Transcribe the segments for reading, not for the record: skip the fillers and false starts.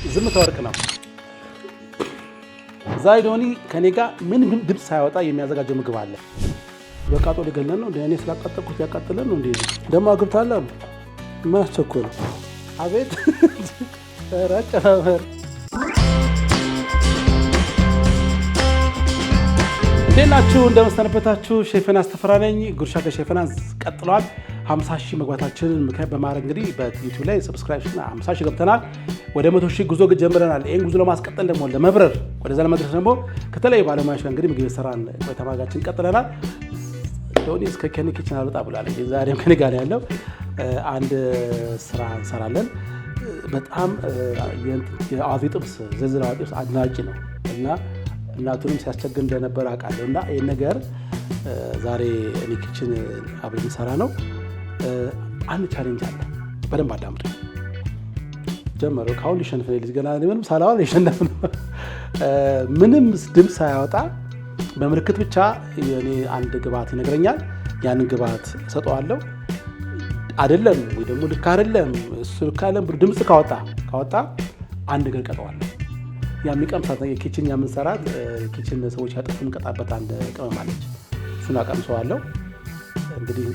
ዝምታ ወርቅ ነው። ዛይዶኒ ከኔ ጋር ምን ድምፅ ሳያወጣ የሚያዘጋጀው ምግብ አለ። በቃጦ ሊገለን ነው። እኔ ስላቃጠልኩት ያቃጥለን ነው። እንዴ ደግሞ አግብታለሁ። ማስቸኮል አቤት ረጨበር ሌላችሁ እንደመስተነበታችሁ ሼፈናስ ተፈራ ነኝ። ጉርሻ ከሼፈናስ ቀጥሏል። 50,000 መግባታችንን ምክንያት በማድረግ እንግዲህ በዩቲዩብ ላይ ሰብስክራይብሽን 50,000 ገብተናል። ወደ 100,000 ጉዞ ጀምረናል። ይህን ጉዞ ለማስቀጠል ደግሞ ለመብረር ወደዛ ለመድረስ ደግሞ ከተለያዩ ባለሙያዎች ጋር እንግዲህ ምግብ የሰራን ቆይታ ማድረጋችን ቀጥለናል። ዶኒ እስከ ከኔ ኪችን አልወጣ ብላለች። ዛሬም ከኔ ጋር ያለው አንድ ስራ እንሰራለን። በጣም የአዋዜ ጥብስ ዝልዝል አዋዜ ጥብስ አድናቂ ነው እና እናቱንም ሲያስቸግር እንደነበር አውቃለሁ። እና ይህን ነገር ዛሬ እኔ ኪችን አብረን እንሰራ ነው። አንድ ቻሌንጅ አለ። በደንብ አዳምጡ። ጀመረው ካሁን ሊሸንፍ ነው። ልጅ ገና ምንም ሳላዋል ሊሸንፍ ነው። ምንም ድምፅ ሳያወጣ በምልክት ብቻ እኔ አንድ ግብአት ይነግረኛል። ያንን ግብአት እሰጠዋለሁ። አይደለም ወይ ደግሞ ልክ አይደለም እሱ ልክ አይደለም ብሎ ድምፅ ካወጣ አንድ ነገር ቀጠዋለሁ። የሚቀምሳት የኪችን የምንሰራት ኪችን ሰዎች ያጠፉ እንቀጣበት አንድ ቅመም አለች። እሱን አቀምሰዋለሁ። እንግዲህ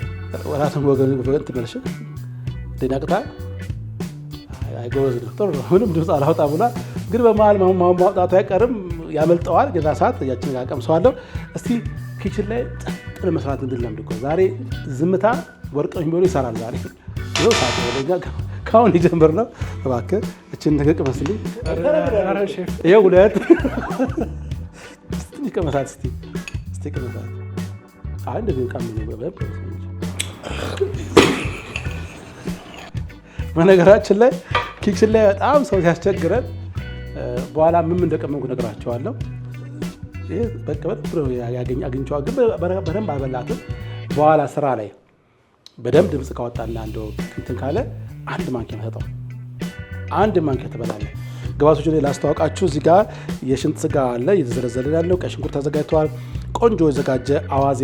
ወራቱን ወገን ትመልሽ ደናቅታ አይጎዝ ነው። ጥሩ ነው። ምንም ድምፅ አላወጣ ብሏል። ግን በመሀል ማውጣቱ አይቀርም ያመልጠዋል። ገዛ ሰዓት ያችን አቀምሰዋለሁ። እስቲ ኪችን ላይ ጸጥ ለመስራት እንድንለምድ እኮ ዛሬ ዝምታ ወርቅ የሚሆኑ ይሰራል። ዛሬ ይኸው ሰዓት ወደኛ ካሁን ሊጀምር ነው። እባክህ እችን ነገር ቅመስልኝ። ይኸው ሁለት እስቲ ቅመሳት። እስቲ ቅመሳት። አይ እንደዚህ ቃም ነው። በነገራችን ላይ ኪችን ላይ በጣም ሰው ሲያስቸግረን በኋላ ምን እንደቀመምኩ ነግራቸዋለሁ። ይሄ በቃ በጣም ያገኘዋል። ግን በደንብ አልበላትም። በኋላ ስራ ላይ በደንብ ድምፅ ካወጣና እንደው እንትን ካለ አንድ ማንኪያ መሰጠው። አንድ ማንኪያ ትበላለህ። ግብአቶቹ ላይ ላስተዋወቃችሁ። እዚህ ጋር የሽንጥ ስጋ አለ እየተዘረዘረ ያለው። ቀይ ሽንኩርት ተዘጋጅተዋል። ቆንጆ የዘጋጀ አዋዜ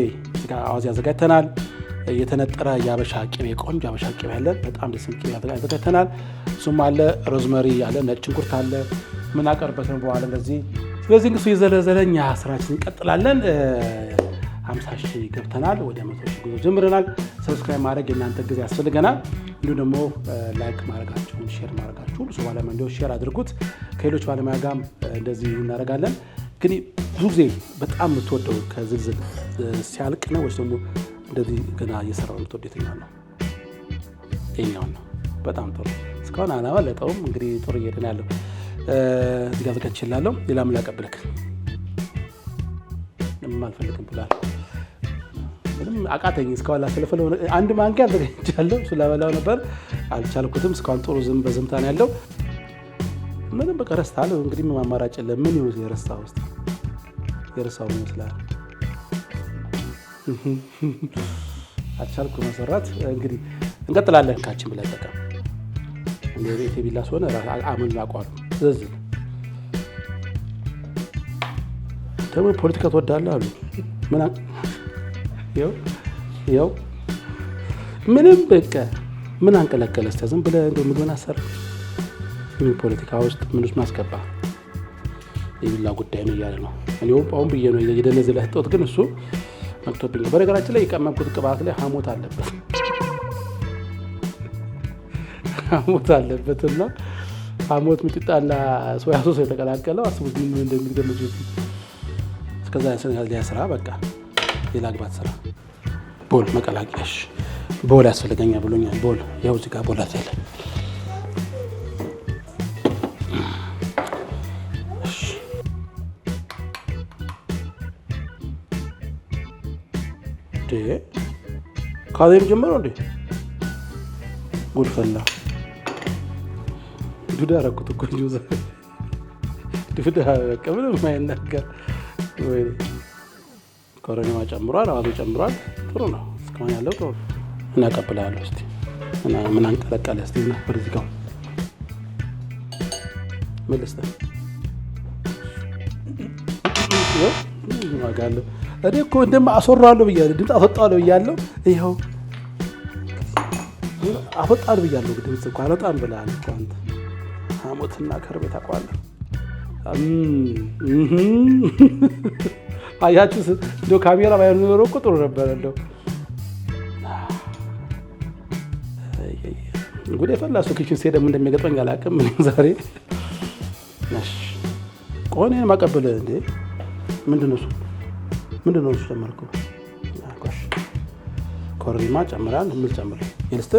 አዘጋጅተናል። የተነጠረ የአበሻ ቅቤ ቆንጆ አበሻ ቅቤ አለ። በጣም ደስ የሚል ቅቤ አዘጋጅተናል። እሱም አለ። ሮዝመሪ አለ። ነጭ ሽንኩርት አለ። ምን አቀርበትን በኋላ እንደዚህ። ስለዚህ እንግዲህ የዘለዘለኛ ስራችን እንቀጥላለን። 50,000 ገብተናል። ወደ 100,000 ጉዞ ጀምረናል። ሰብስክራይብ ማድረግ የእናንተ ጊዜ ያስፈልገናል። እንዲሁም ደግሞ ላይክ ማድረጋችሁን ሼር ማድረጋችሁ ሁሉ ሰው ባለሙያ እንዲሁ ሼር አድርጉት። ከሌሎች ባለሙያ ጋርም እንደዚህ እናደርጋለን። ግን ብዙ ጊዜ በጣም የምትወደው ከዝልዝል ሲያልቅ ነው ወይስ ደግሞ እንደዚህ ገና እየሰራው የምትወደው የትኛው ነው? ይኸኛው ነው። በጣም ጥሩ። እስካሁን አላመለጠውም። እንግዲህ ጥሩ እየሄደ ነው ያለው። እዚህ ጋር ዘጋችላለሁ። ሌላ ምን ላቀብልክ? ምንም አልፈልግም ብሏል። ምንም አቃተኝ። እስካሁን ላፈለፈለው አንድ ማንኪያ አዘጋጅቻለሁ። እሱ ላበላው ነበር አልቻልኩትም። እስካሁን ጥሩ በዝምታ ነው ያለው። ምንም በቃ ረስታለሁ። እንግዲህ ምን አማራጭ የለም። ምን ይሁን የረሳው ውስጥ የረሳው ይመስላል። አልቻልኩ መሰራት። እንግዲህ እንቀጥላለን። ካችን ብላ ተቀም እንደ ቤት ቢላ ሆነ አምን አቋሉ ስለዚህ ደግሞ ፖለቲካ ትወዳለህ አሉ። ይኸው ምንም በቃ ምን አንቀለቀለ እስከ ዝም ብለህ እንደው ምግብን አሰር ምን ፖለቲካ ውስጥ ምን ውስጥ ማስገባ የቢላ ጉዳይ ነው እያለ ነው። እኔው አሁን ብዬ ነው የደነዘለ ህጦት ግን እሱ መጥቶብኝ። በነገራችን ላይ የቀመምኩት ቅባት ላይ ሐሞት አለበትና ሐሞት ሚጥጣና ሶያ ሶስ የተቀላቀለው አስቡት ምን እንደሚገመቱት። እስከዛ ያስራ በቃ ሌላ ግባት ስራ። ቦል መቀላቀያሽ ቦል ያስፈልገኛል ብሎኛል። ቦል ያው እዚህ ጋር ቦል አለ። ካዜም ጀመረው እንዴ? ጉድ ፈላ። ዱዳ አደረኩት እኮ እንጂ ዱዳ በቃ ምንም የማይናገር ወይ ኮረኔማ ጨምሯል። አዋዜ ጨምሯል። ጥሩ ነው። እስካሁን ያለው ጥሩ እናቀብላለሁ። እስቲ ምን አንቀለቀለ? እስቲ እና ወደዚህ ጋር መልስ ዋጋለሁ። እኔ እኮ እንደማ አስወራለሁ ብያለሁ። ድምፅ አፈጣለሁ ብያለሁ። ይኸው አፈጣለሁ ብያለሁ። ድምፅ እኮ አልወጣም ብለሃል እኮ አንተ። ሞትና ከርቤ ታውቀዋለህ። አያችሁ እንደው ካሜራ ባይኖር ኖሮ እኮ ጥሩ ነበር። እንደው እንግዲህ የፈላሱ ኪችን ሲሄድ ደግሞ እንደሚገጥመኝ አላውቅም። ዛሬ ቆኔን ማቀበል እንዴ ምንድን ነው እሱ ጨመርኩ። ኮረሪማ ጨምራል። ምን ጨምር ይልስተ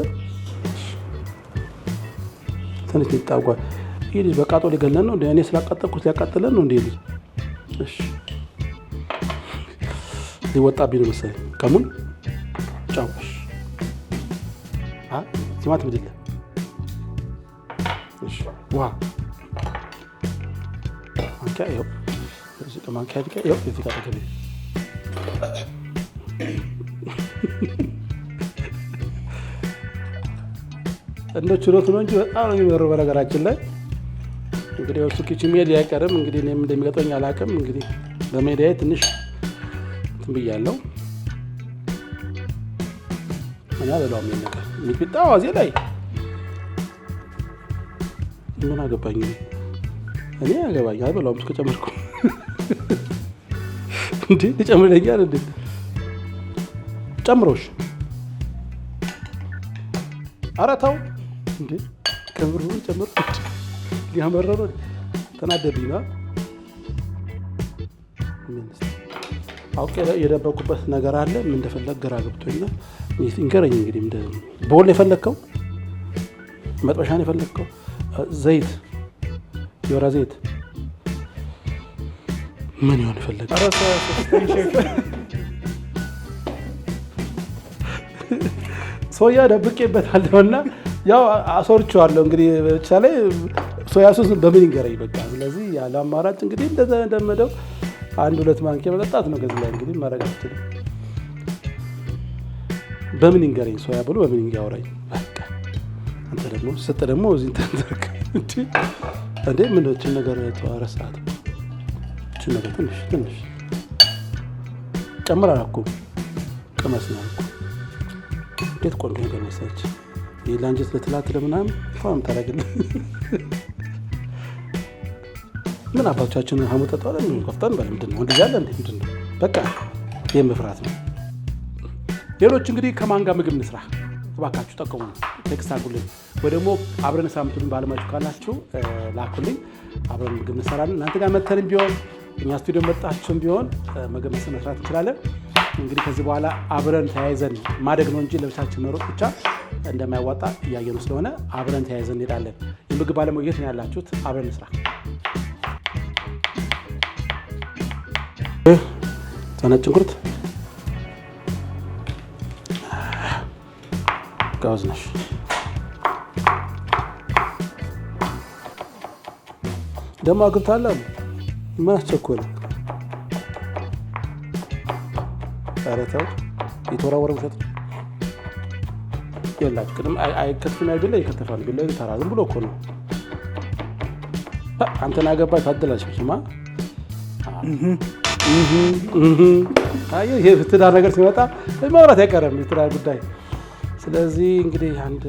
ትንሽ ይጣጓል። ይሄ ልጅ በቃጦ ሊገለን ነው እንዴ? እኔ ስላቃጠልኩት ያቃጥለን ነው እንዴ ልጅ? እሺ ሊወጣብኝ ነው መሰለኝ። ከሙን ጫውሽ ቲማቲም አይደለ? እሺ ዋ ማንኪያ ይኸው፣ እዚህ ማንኪያ ይኸው፣ እዚህ ጋር ተገቢ እንደ ችሎት ነው እንጂ በጣም ነው የሚመረው። በነገራችን ላይ እንግዲህ እሱ ኪችን መሄድ አይቀርም። እንግዲህ እኔም እንደሚገጥመኝ አላውቅም። እንግዲህ በሜዳዬ ትንሽ እንትን ብያለሁ። እኔ አልበላውም ይሄን ነገር ሚጥሚጣ ዋዜ ላይ ምን አገባኝ እኔ አገባኝ አልበላውም። እስከጨመርኩ እንዴ ልጨምረኛል እንዴ? ጨምሮሽ ኧረ ተው እንዴ ከምሩን ጨምሮ ሊያመረሩ ተናደብኝ ነው። አውቄ የደበኩበት ነገር አለ። ምን እንደፈለግ ግራ ገብቶኛል። ይንገረኝ እንግዲህ በወል የፈለግከው መጥበሻን የፈለግከው ዘይት፣ የወይራ ዘይት ምን ይሆን የፈለግ ሶያ ደብቄበታለሁ እና ያው አሶርቼዋለሁ። እንግዲህ ብቻ ላይ ሶያ ሶስ በምን ይንገረኝ በቃ። ስለዚህ ያለ አማራጭ እንግዲህ እንደመደው 1-2 ማንኪያ መጠጣት ነው። ከዚህ ላይ እንግዲህ ማድረግ አልችልም። በምን ይንገረኝ ሶያ ብሎ በምን ይንገረኝ በቃ። አንተ ደግሞ ስጥ ደግሞ እዚህ ተንተርክ እንዴ ምን ነው ነገር ተዋረሳት እቺ ነገር ትንሽ ጨምራ አልኩ ቅመስ ነው አልኩ። እንዴት ቆንጆ ነገር መሰለች። የላንጀት ለትላት ለምናም ፋም ታረግልኝ ምን አባቶቻችን ሐሞት ተጣጣለ ምን ከፍተን በልምድ ነው እንዴ ያለ እንዴ ምንድን ነው በቃ የምፍራት ነው። ሌሎች እንግዲህ ከማን ጋር ምግብ እንስራ እባካችሁ ጠቀሙ። ቴክስት አድርጉልኝ ወይ ደግሞ አብረን ሳምንቱን ባለማችሁ ካላችሁ ላኩልኝ። አብረን ምግብ እንሰራለን። እናንተ ጋር መተንም ቢሆን እኛ ስቱዲዮ መጣችሁም ቢሆን ምግብ መስራት እንችላለን። እንግዲህ ከዚህ በኋላ አብረን ተያይዘን ማደግ ነው እንጂ ለብቻችን መሮጥ ብቻ እንደማይዋጣ እያየነው ስለሆነ አብረን ተያይዘን እንሄዳለን። የምግብ ባለሙያዎች ነው ያላችሁት። አብረን እንስራ። ነጭ ሽንኩርት ጋዝ ነሽ ደግሞ አግብታለሁ። ምን አስቸኮለ? ኧረ ተው የተወራወረ ውሸት የላችሁ። ቅድም አይከትፍም አይደለ? ይከተፋል ቢላ ተራ ዝም ብሎ እኮ ነው። አንተን አገባች ታደላች ስማ ይሄ ትዳር ነገር ሲመጣ ማውራት አይቀርም የትዳር ጉዳይ። ስለዚህ እንግዲህ አንድ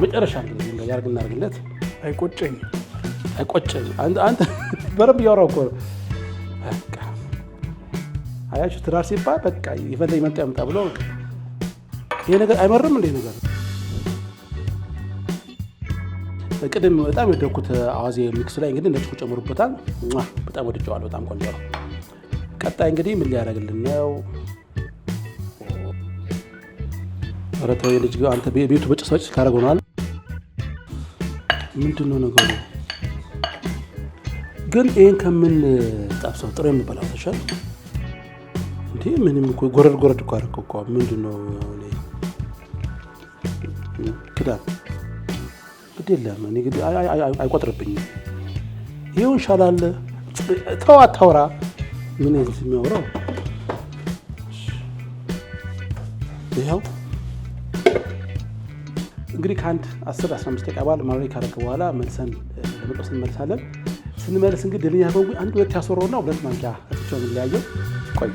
መጨረሻ እንግዲህ ያርግና አርግለት አይቆጨኝ አንተ በረብ እያወራሁ እኮ በቃ አያችሁ ትዳር ሲባል በቃ ይፈለግ ይመጣ ያምጣ ብሎ ይሄ ነገር አይመርም እንዴ ነገር። ቅድም በጣም የወደድኩት አዋዜ ሚክስ ላይ እንግዲህ ነጭ ጨምሩበታል። በጣም ወድጄዋለሁ። በጣም ቆንጆ ነው። ቀጣይ እንግዲህ ምን ሊያደርግልን ነው? ኧረ ተው ልጅ አንተ ቤቱ በጭስ ካደረገው ነው። ምንድን ነው ነገሩ? ግን ይሄን ከምን ጣብሰው ጥሩ የምበላው ተሻለ እንዴ? ምንም እኮ ጎረድ እኮ አደረገው እኮ። ምንድን ነው ክዳን ግድ የለም እኔ ግድ አይቆጥርብኝም። ይሁን ሻላል ተው አታውራ። ምን እዚህ የሚያወራው ይኸው እንግዲህ ከአንድ 10-15 ደቂቃ በኋላ ማብራሪያ ካደረገ በኋላ መልሰን ለመጥበስ እንመልሳለን። ስንመልስ እንግዲህ ድልኛ በጉ 1-2 ያስወራውና 2 ማንኪያ አጥቻው እንለያየው። ቆይ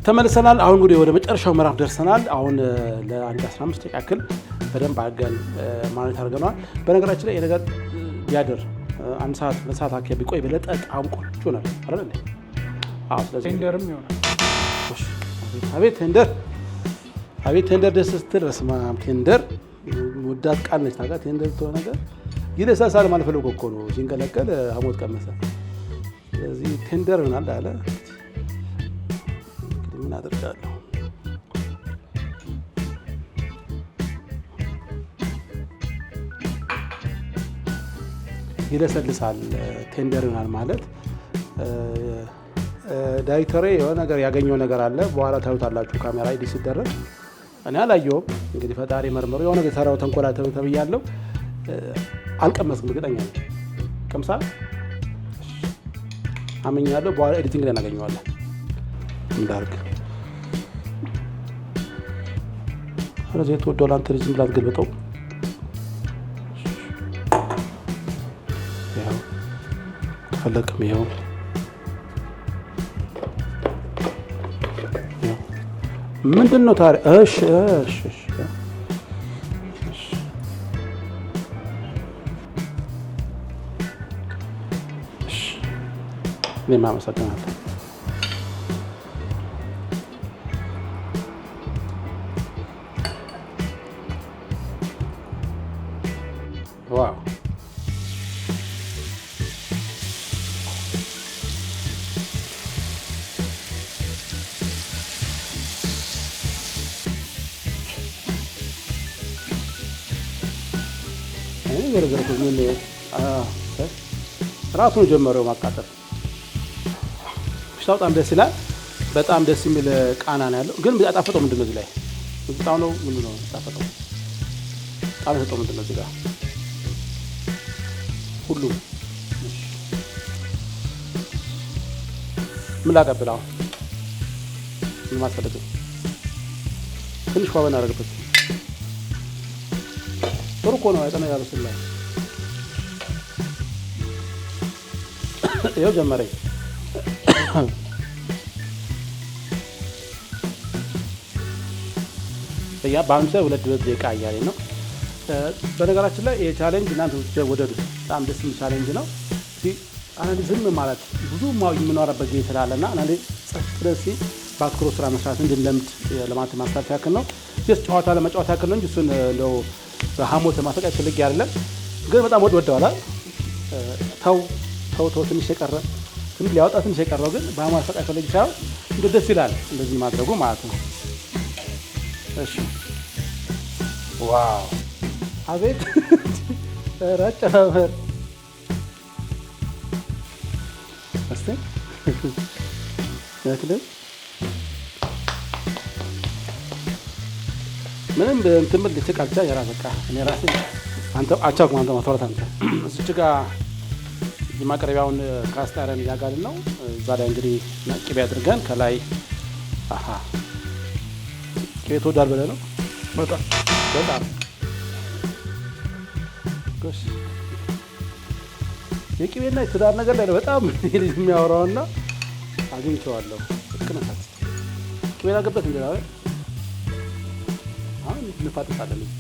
ተመልሰናል። አሁን እንግዲህ ወደ መጨረሻው ምዕራፍ ደርሰናል። አሁን ለአንድ 15 ደቂቃ ያክል በደንብ አድርገን ማሪኔት አድርገነዋል። በነገራችን ላይ የነገር ቢያድር 1 ሰዓት 2 ሰዓት አካባቢ ቢቆይ በለጠ ጣም ቆንጆ ነው አይደል እንዴ? ስለዚህ ቴንደርም ይሆናል። አቤት ቴንደር ደስ ስትል በስመ አብ ቴንደር ሙዳት ቃል ነች ታውቃለህ። ቴንደር ተሆነ ነገር ይለሳሳል ማለት ፈልጎ እኮ ነው ሲንቀለቀል ሐሞት ቀመሰ። ስለዚህ ቴንደር ይሆናል አለ። እንግዲህ ምን አደርጋለሁ? ይለሰልሳል ቴንደር ይሆናል ማለት ዳይሬክተሬ የሆነ ነገር ያገኘው ነገር አለ። በኋላ ታዩታላችሁ ካሜራ ኤዲት ሲደረግ። እኔ አላየሁም። እንግዲህ ፈጣሪ መርምሮ የሆነ ነገር የሰራው ተንኮላ ተብያለሁ። አልቀመስም፣ እርግጠኛ ነኝ። ቀምሳል አምኛለሁ። በኋላ ኤዲቲንግ ላይ እናገኘዋለን። እንዳርግ ስለዚህ የተወደው ላንተ ልጅ ብላት ገልበጠው ያው ተፈለቅም ይኸው ምንድን ነው ታዲያ? እሺ እኔም አመሰግናለሁ። ዋው ራሱን ጀመረው ማቃጠል። ሽታው በጣም ደስ ይላል። በጣም ደስ የሚል ቃና ነው ያለው። ግን ያጣፈጠው ምንድን ነው? እዚህ ላይ እጣው ነው ምንድን ነው ያጣፈጠው? ጣም ሰጠው ምንድን ነው እዚህ ጋር ሁሉም ምን ላቀብል? አሁን ምን ማስፈልግ? ትንሽ ኳ በናደርግበት ጥሩ እኮ ነው። አይጠና ያበስላል። ይኸው ጀመረኝ። በአንድ ላይ 2 ደቂቃ እያለኝ ነው። በነገራችን ላይ የቻሌንጅ እናንተ ወደዱት። በጣም ደስ የሚል ቻሌንጅ ነው። አንዳንዴ ዝም ማለት ብዙ የምኖረበት ጊዜ ስላለና አንዳንዴ ጸጥ ብለን በአትኩሮት ስራ መስራት እንድንለምድ ለማለት ማስታወስ ያክል ነው። ጨዋታ ለመጫወት ያክል ነው እንጂ እሱን እንደው በሐሞት ለማሰቃይ ፈልጌ አይደለም። ግን በጣም ወደዋል። ተው ትንሽ የቀረ ትንሽ ሊያወጣ ትንሽ የቀረው ግን በሐሞት ማሰቃይ ፈልጌ ሳይሆን እንደው ደስ ይላል እንደዚህ ማድረጉ ማለት ነው። እሺ ዋው አቤት ረጨፈር እስቲ ያክል ምንም እንትን ብል ልትቃልቻ የራስ በቃ እኔ ራሴ አንተ አቻው አንተ ማተውራት አንተ እዚች ጋር የማቅረቢያውን ካስታረን ያጋል ነው። እዛ ላይ እንግዲህ ቅቤ አድርገን ከላይ ቅቤ ተወዳል ብለህ ነው በጣም ጎሽ የቅቤና የትዳር ነገር ላይ በጣም የሚያወራውና አግኝቼዋለሁ። ቅነታት ቅቤ ላገበት እንዴ ነው አሁን እንፋጠጣለን።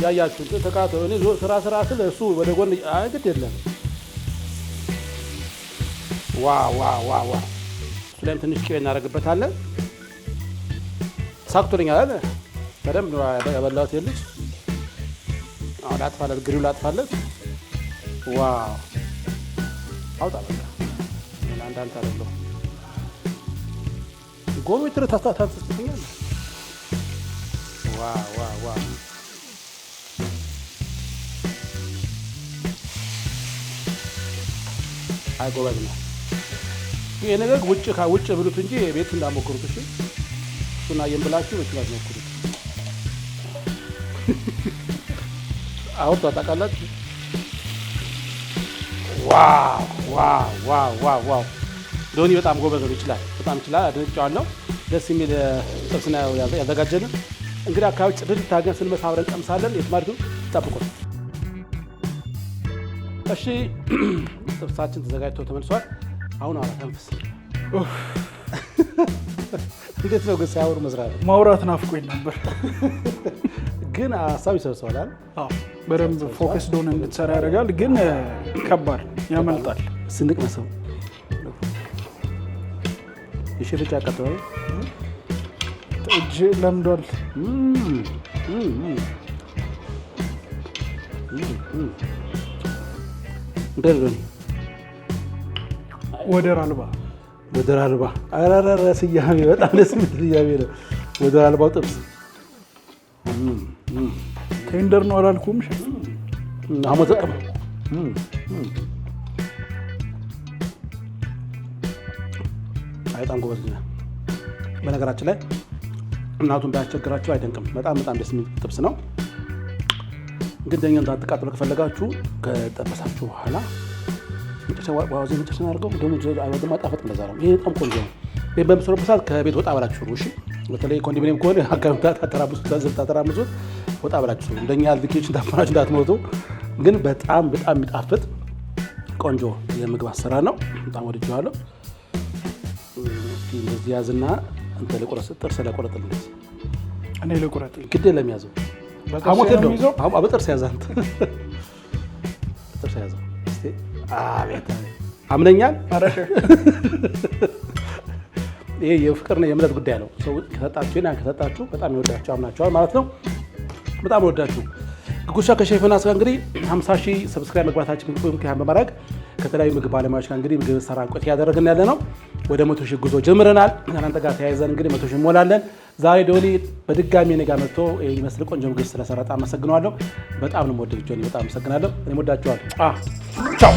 ያያችሁ ተቃተው እኔ ስራ ስለ እሱ ወደ ጎን አይደል የለም። ዋው ስለምን ትንሽ ቅቤ እናደርግበታለን። ሳክቶልኛል አይደል? በደንብ ነው ያበላሁት። የልጅ አሁን ላጥፋለት፣ ግሪው ላጥፋለት። ዋው አውጣ በቃ አንዳንድ ታደርገው ጎሜትር ታስተኛል። ዋው አይ ጎበዝ ነው ይሄ ነገር። ውጭ ብሉት እንጂ ቤት እንዳሞክሩት። እሺ እሱና የምብላችሁ በችላት ሞክሩት። አውጣ ታውቃላችሁ። ዋው ዶኒ በጣም ጎበዝ ነው። ይችላል፣ በጣም ይችላል። አድንቄዋለሁ። ደስ የሚል ጥብስ ነው ያዘጋጀልን። እንግዲህ አካባቢ ጽድት ታገን ስንመሳ አብረን ቀምሳለን። የትማርቱ ጠብቁት። እሺ ጥብሳችን ተዘጋጅቶ ተመልሷል። አሁን አላ ተንፍስ እንዴት ነው ግን ሳያወሩ መስራት? ማውራት ናፍቆኝ ነበር ግን ሀሳብ ይሰብሰዋል። አዎ በደንብ ፎከስ ዶን እንድትሰራ ያደርጋል። ግን ከባድ ያመልጣል። ስንቅ ነው የሽፍጫ ቀጠሮ እጅ ለምዷል። ወደር አልባ አራራ ስያሜ በጣም ደስ የሚል ስያሜ ነው። ወደር አልባው ጥብስ ቴንደር ነው አላልኩም? አሞት ዘቀም በጣም ጎበዝ ነው። በነገራችን ላይ እናቱን ባያስቸግራችሁ አይደንቅም። በጣም ደስ የሚል ጥብስ ነው። ግን ደኛው እንዳትቃጠሉ ከፈለጋችሁ ከጠበሳችሁ በኋላ መጨረሻ አድርገው ደግሞ ማጣፈጥ እንደዛ ነው። ይሄ በጣም ቆንጆ ነው። ይሄ በምትሰሩበት ሰዓት ከቤት ወጣ ብላችሁ ስሩ። እሺ፣ በተለይ ኮንዶሚኒየም ከሆነ አካባቢ ታተራምሱት ወጣ ብላችሁ ስሩ። እንደኛ ቬኬሽን ታፈናችሁ እንዳትሞቱ። ግን በጣም የሚጣፍጥ ቆንጆ የምግብ አሰራር ነው። በጣም ወድጄዋለሁ። እንደዚህ ያዝና አንተ ለቆረጥ ጥርስ ለቆረጥ እንደዚህ እኔ ለቆረጥ ግድ ለሚያዘው አሞት ነው። በጥርስ ያዝ አንተ በጥርስ ያዘው። እስቲ አቤት አምነኛል። ይሄ የፍቅርና የእምነት ጉዳይ ነው። ሰው ከሰጣችሁ በጣም ይወዳችሁ አምናችኋል ማለት ነው። በጣም ይወዳችሁ ጉርሻ ከሼፍናስ ጋር እንግዲህ 50,000 ሰብስክራይብ መግባታችን ምክንያት በማድረግ ከተለያዩ ምግብ ባለሙያዎች ጋር እንግዲህ ምግብ ሰራ ቆይታ ያደረግን ያለ ነው። ወደ 100,000 ጉዞ ጀምረናል። እናንተ ጋር ተያይዘን እንግዲህ 100,000 እንሞላለን። ዛሬ ዶኒ በድጋሚ እኔ ጋር መጥቶ ይመስል ቆንጆ ምግብ ስለሰራ በጣም አመሰግናለሁ። በጣም ነው የምወደው ጆኒ፣ በጣም አመሰግናለሁ። እኔም ወዳችኋለሁ። ቻው